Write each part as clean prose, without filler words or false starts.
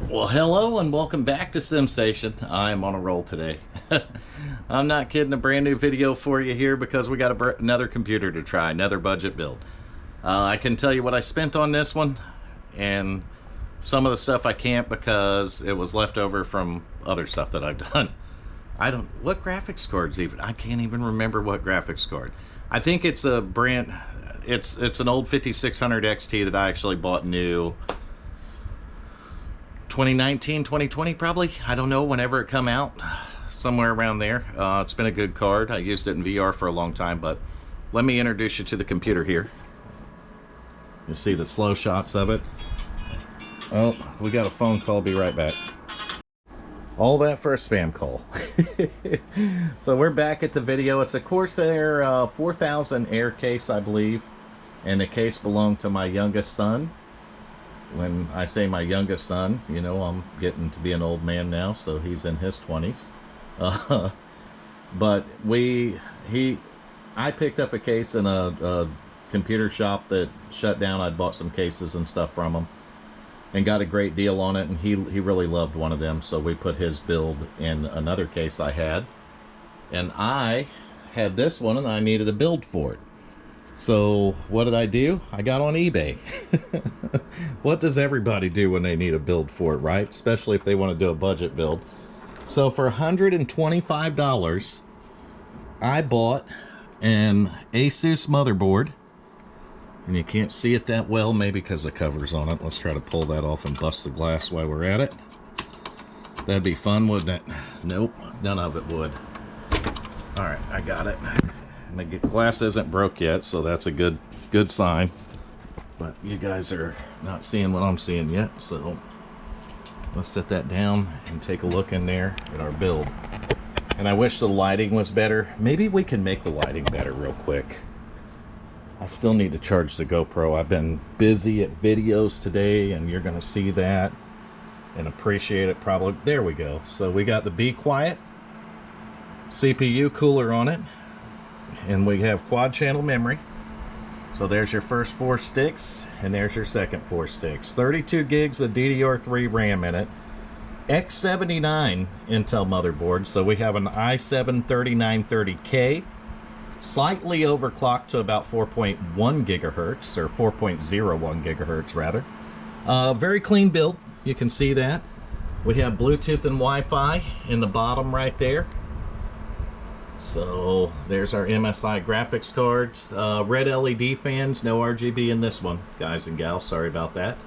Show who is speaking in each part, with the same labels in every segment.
Speaker 1: Well, hello and welcome back to SimStation. I am on a roll today. I'm not kidding, a brand new video for you here because we got another computer to try, another budget build. I can tell you what I spent on this one, and some of the stuff I can't because it was left over from other stuff that I've done. What graphics cards even? I can't even remember what graphics card. I think it's a brand, it's an old 5600 XT that I actually bought new 2019, 2020 probably. I don't know, whenever it come out, somewhere around there. It's been a good card. I used it in VR for a long time, but let me introduce you to the computer here. You see the slow shots of it. Oh, we got a phone call. Be right back. All that for a spam call. So we're back at the video. It's a Corsair 4000 Air case, I believe, and the case belonged to my youngest son. When I say my youngest son, you know, I'm getting to be an old man now, so he's in his 20s. But I picked up a case in a computer shop that shut down. I'd bought some cases and stuff from him and got a great deal on it, and he really loved one of them, so we put his build in another case I had. And I had this one and I needed a build for it. So what did I do? I got on eBay. What does everybody do when they need a build for it, right? Especially if they want to do a budget build. So for $125, I bought an Asus motherboard. And you can't see it that well, maybe because the cover's on it. Let's try to pull that off and bust the glass while we're at it. That'd be fun, wouldn't it? Nope, none of it would. All right, I got it. The glass isn't broke yet, so that's a good sign. But you guys are not seeing what I'm seeing yet, so let's set that down and take a look in there at our build. And I wish the lighting was better. Maybe we can make the lighting better real quick. I still need to charge the GoPro. I've been busy at videos today, and you're gonna see that and appreciate it probably. There we go. So we got the Be Quiet CPU cooler on it. And we have quad channel memory. So there's your first 4 sticks, and there's your second 4 sticks. 32 gigs of DDR3 RAM in it. X79 Intel motherboard. So we have an i7-3930K, slightly overclocked to about 4.1 gigahertz, or 4.01 gigahertz rather. Very clean build, you can see that. We have Bluetooth and Wi-Fi in the bottom right there. So there's our MSI graphics cards, red LED fans, no RGB in this one, guys and gals, sorry about that.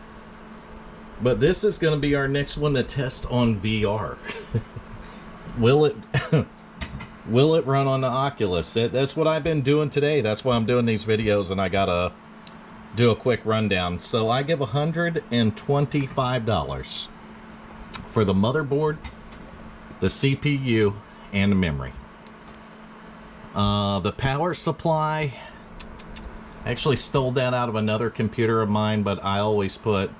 Speaker 1: But this is going to be our next one to test on VR. Will it run on the Oculus? That's what I've been doing today. That's why I'm doing these videos, and I gotta do a quick rundown. So I give $125 for the motherboard, the CPU, and the memory. The power supply, I actually stole that out of another computer of mine, but I always put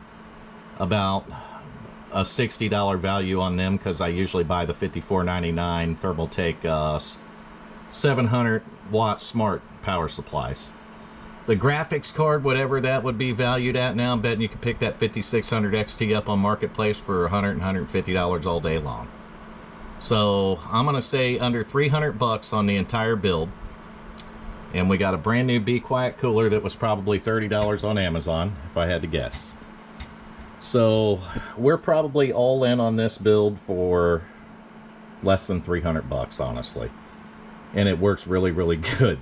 Speaker 1: about a $60 value on them because I usually buy the $54.99 Thermaltake 700 watt smart power supplies. The graphics card, whatever that would be valued at now, I'm betting you could pick that 5600 XT up on Marketplace for $100 and $150 all day long. So I'm gonna say under 300 bucks on the entire build, and we got a brand new Be Quiet cooler that was probably $30 on Amazon if I had to guess. So we're probably all in on this build for less than 300 bucks, honestly, and it works really good.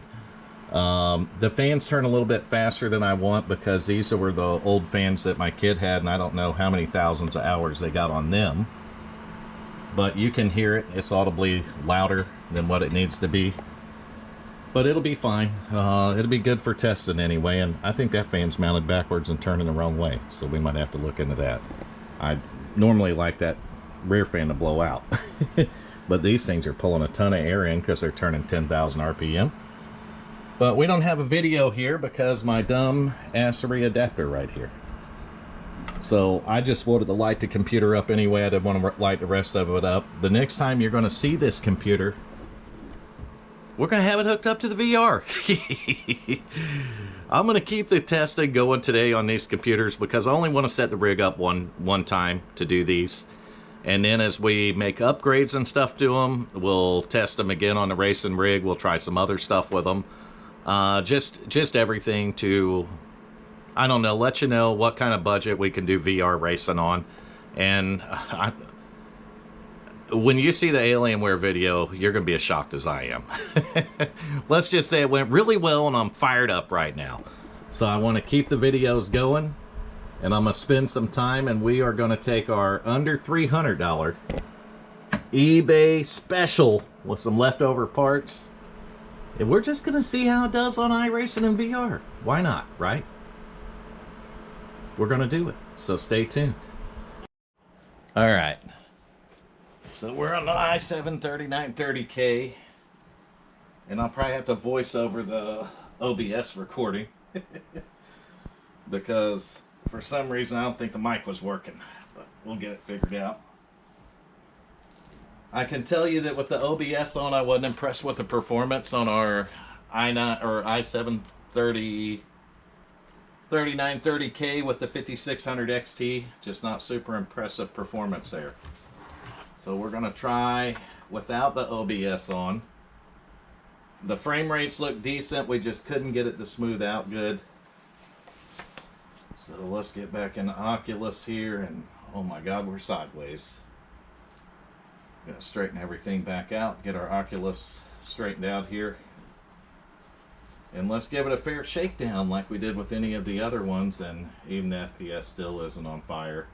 Speaker 1: The fans turn a little bit faster than I want because these were the old fans that my kid had, and I don't know how many thousands of hours they got on them. But you can hear it. It's audibly louder than what it needs to be. But it'll be fine. It'll be good for testing anyway. And I think that fan's mounted backwards and turning the wrong way. So we might have to look into that. I normally like that rear fan to blow out. But these things are pulling a ton of air in because they're turning 10,000 RPM. But we don't have a video here because my dumb assery adapter right here. So I just wanted to light the computer up anyway. I didn't want to light the rest of it up. The next time you're going to see this computer we're going to have it hooked up to the VR. I'm going to keep the testing going today on these computers because I only want to set the rig up one time to do these. And then as we make upgrades and stuff to them, we'll test them again on the racing rig. We'll try some other stuff with them. Just everything to, I don't know, let you know what kind of budget we can do VR racing on. And when you see the Alienware video, you're going to be as shocked as I am. Let's just say it went really well and I'm fired up right now. So I want to keep the videos going. And I'm going to spend some time, and we are going to take our under $300 eBay special with some leftover parts. And we're just going to see how it does on iRacing and VR. Why not, right? We're going to do it. So stay tuned. All right. So we're on the i7-3930K. And I'll probably have to voice over the OBS recording. Because for some reason, I don't think the mic was working, but we'll get it figured out. I can tell you that with the OBS on, I wasn't impressed with the performance on our i7-3930K with the 5600 XT. Just not super impressive performance there. So we're going to try without the OBS on. The frame rates look decent. We just couldn't get it to smooth out good. So let's get back into Oculus here, and oh my god, we're sideways. Gonna straighten everything back out, get our Oculus straightened out here. And let's give it a fair shakedown like we did with any of the other ones, and even the FPS still isn't on fire.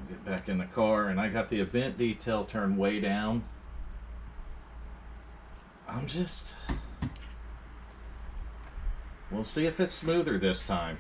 Speaker 1: Get back in the car, and I got the event detail turned way down. We'll see if it's smoother this time.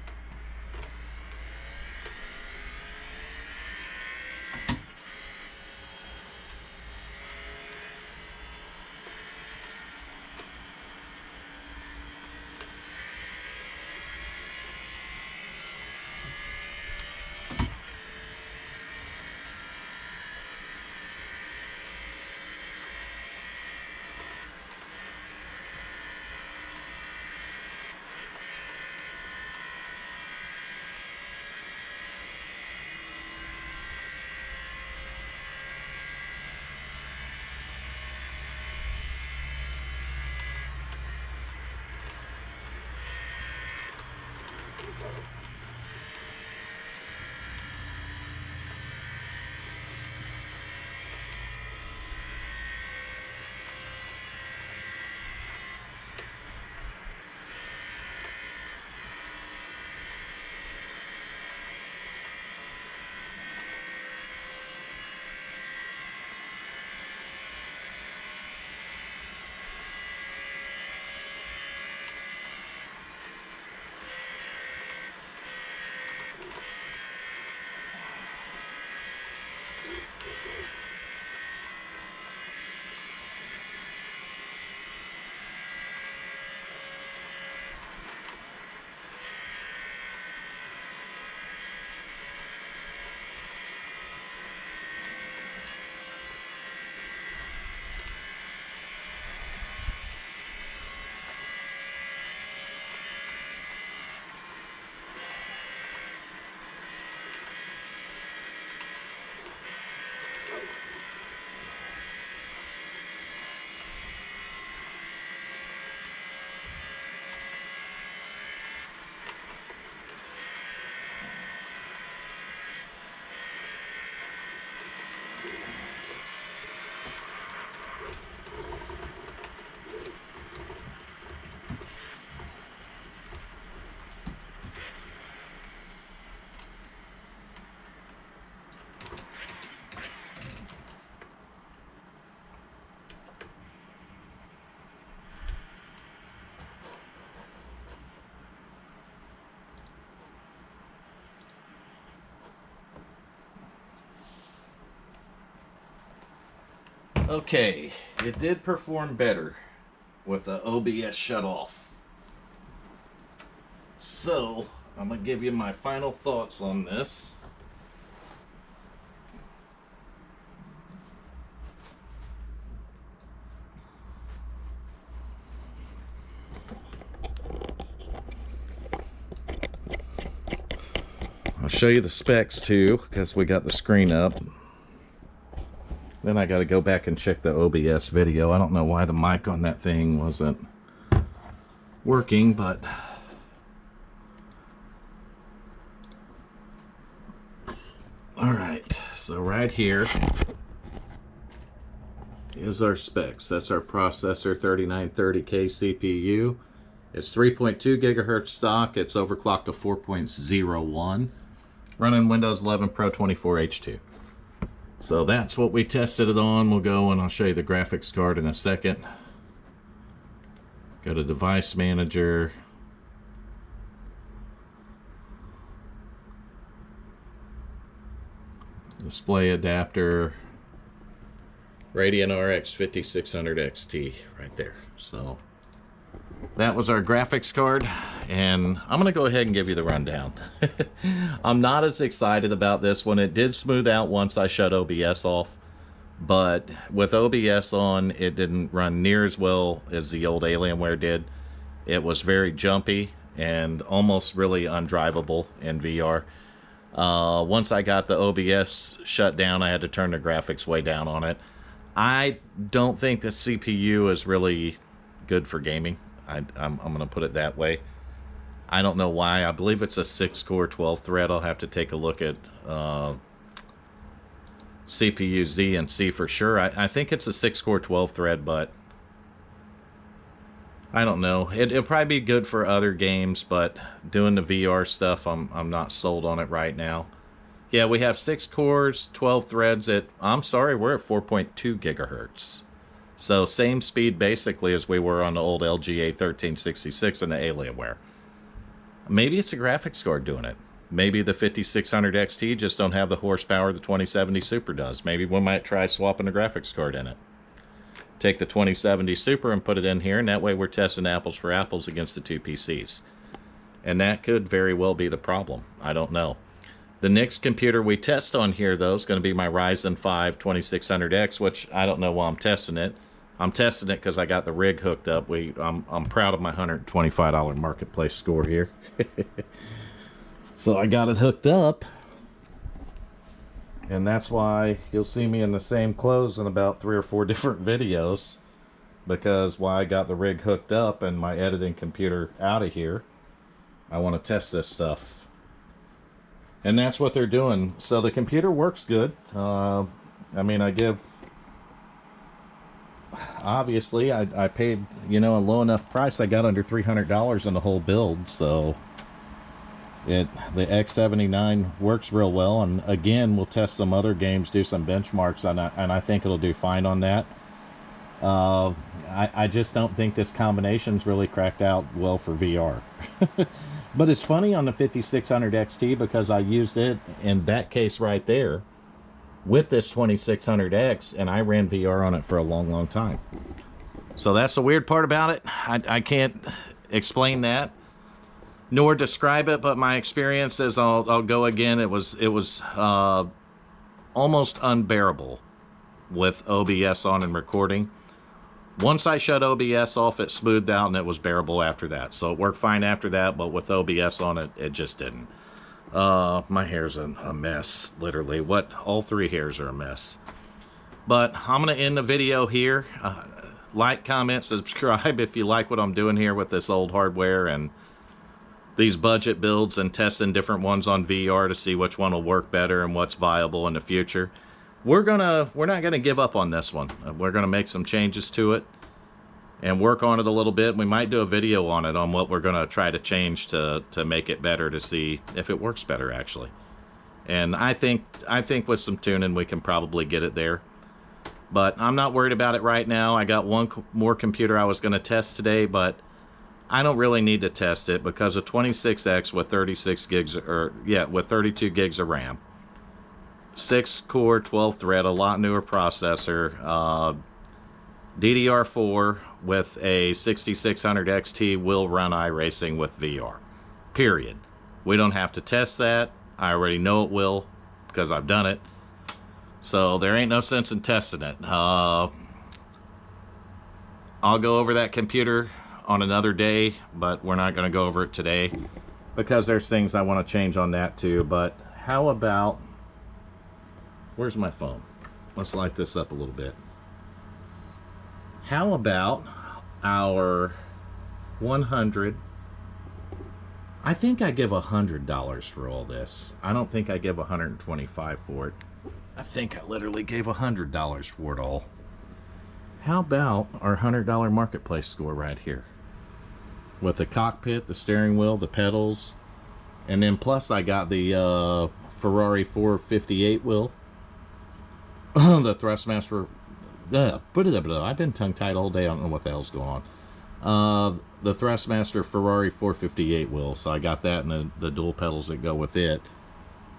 Speaker 1: Okay, it did perform better with the OBS shut off. So, I'm going to give you my final thoughts on this. show you the specs too, because we got the screen up. Then I got to go back and check the OBS video. I don't know why the mic on that thing wasn't working, but all right, so right here is our specs. That's our processor, 3930K CPU. It's 3.2 gigahertz stock. It's overclocked to 4.01. Running Windows 11 Pro 24H2. So that's what we tested it on. We'll go and I'll show you the graphics card in a second. Go to Device Manager. Display adapter. Radeon RX 5600 XT right there. So that was our graphics card, and I'm going to go ahead and give you the rundown. I'm not as excited about this one. It did smooth out once I shut OBS off, but with OBS on, it didn't run near as well as the old Alienware did. It was very jumpy and almost really undrivable in VR. Once I got the OBS shut down, I had to turn the graphics way down on it. I don't think the CPU is really good for gaming. I'm going to put it that way. I don't know why. I believe it's a 6-core 12-thread. I'll have to take a look at CPU Z and C for sure. I think it's a 6-core 12-thread, but I don't know. It'll probably be good for other games, but doing the VR stuff, I'm not sold on it right now. Yeah, we have 6 cores, 12 threads at, I'm sorry, we're at 4.2 gigahertz. So same speed basically as we were on the old LGA 1366 and the Alienware. Maybe it's a graphics card doing it. Maybe the 5600 XT just don't have the horsepower the 2070 Super does. Maybe we might try swapping a graphics card in it. Take the 2070 Super and put it in here, and that way we're testing apples for apples against the two PCs. And that could very well be the problem. I don't know. The next computer we test on here, though, is going to be my Ryzen 5 2600X, which I don't know why I'm testing it. I'm testing it because I got the rig hooked up. I'm proud of my $125 marketplace score here. So I got it hooked up. And that's why you'll see me in the same clothes in about 3 or 4 different videos. Because while I got the rig hooked up and my editing computer out of here, I want to test this stuff. And that's what they're doing. So the computer works good. I mean, obviously, I paid, a low enough price. I got under $300 on the whole build. So the X79 works real well. And again, we'll test some other games, do some benchmarks, and I think it'll do fine on that. I just don't think this combination's really cracked out well for VR. But it's funny on the 5600 XT because I used it in that case right there with this 2600X, and I ran VR on it for a long, long time. So that's the weird part about it. I can't explain that nor describe it, but my experience is, I'll go again. It was almost unbearable with OBS on and recording. Once I shut OBS off, it smoothed out and it was bearable after that. So it worked fine after that, but with OBS on it, it just didn't. My hair's a mess, literally. All 3 hairs are a mess. But I'm going to end the video here. Like, comment, subscribe if you like what I'm doing here with this old hardware and these budget builds and testing different ones on VR to see which one will work better and what's viable in the future. We're not gonna give up on this one. We're gonna make some changes to it and work on it a little bit. We might do a video on it on what we're gonna try to change to make it better, to see if it works better actually. And I think with some tuning we can probably get it there. But I'm not worried about it right now. I got one more computer I was gonna test today, but I don't really need to test it because a 26X with 32 gigs of RAM. 6-core, 12-thread, a lot newer processor, DDR4 with a 6600 XT will run iRacing with VR. Period. We don't have to test that. I already know it will because I've done it. So there ain't no sense in testing it. I'll go over that computer on another day, but we're not going to go over it today because there's things I want to change on that too. But how about, where's my phone? Let's light this up a little bit. How about our 100? I think I give $100 for all this. I don't think I give $125 for it. I think I literally gave $100 for it all. How about our $100 marketplace score right here? With the cockpit, the steering wheel, the pedals, and then plus I got the Ferrari 458 wheel, the Thrustmaster. I've been tongue-tied all day. I don't know what the hell's going on. The Thrustmaster Ferrari 458 wheel. So I got that and the dual pedals that go with it.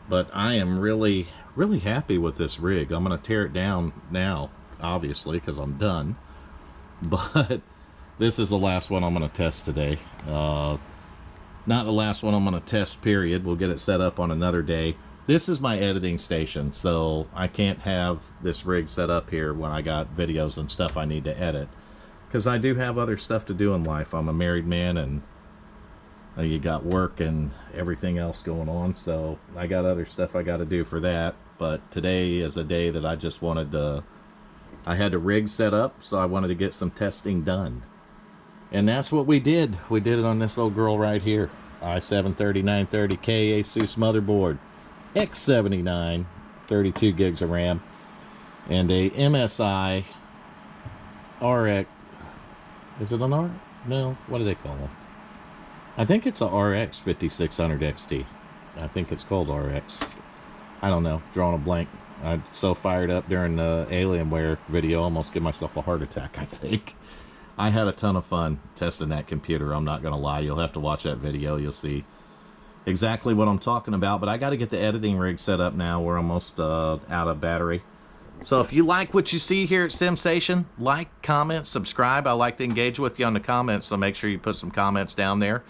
Speaker 1: But I am really, really happy with this rig. I'm going to tear it down now, obviously, because I'm done. But this is the last one I'm going to test today. Not the last one I'm going to test, period. We'll get it set up on another day. This is my editing station, so I can't have this rig set up here when I got videos and stuff I need to edit. Because I do have other stuff to do in life. I'm a married man, and you got work and everything else going on, so I got other stuff I got to do for that. But today is a day that I just wanted to, I had the rig set up, so I wanted to get some testing done. And that's what we did. We did it on this little girl right here. i7-3930K Asus motherboard. X79, 32 gigs of RAM. And a MSI RX. Is it an R? No, what do they call them? I think it's a RX 5600 XT. I think it's called RX. I don't know. Drawing a blank. I'm so fired up during the Alienware video, almost give myself a heart attack, I think. I had a ton of fun testing that computer. I'm not going to lie. You'll have to watch that video. You'll see exactly what I'm talking about. But I got to get the editing rig set up now. We're almost out of battery. So if you like what you see here at SimStation, like, comment, subscribe. I like to engage with you on the comments, so make sure you put some comments down there.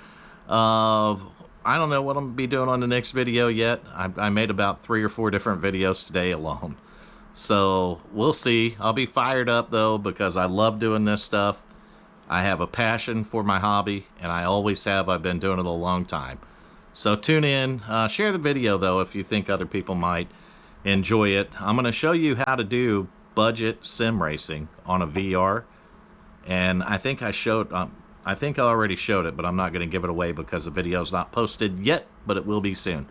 Speaker 1: I don't know what I'm going to be doing on the next video yet. I made about 3 or 4 different videos today alone. So we'll see. I'll be fired up though, because I love doing this stuff. I have a passion for my hobby, and I always have. I've been doing it a long time. So tune in. Share the video though if you think other people might enjoy it. I'm going to show you how to do budget sim racing on a VR, and I think I already showed it, but I'm not going to give it away because the video's not posted yet, but it will be soon.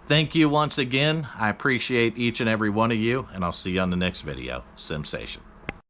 Speaker 1: Thank you once again. I appreciate each and every one of you, and I'll see you on the next video. SimStation.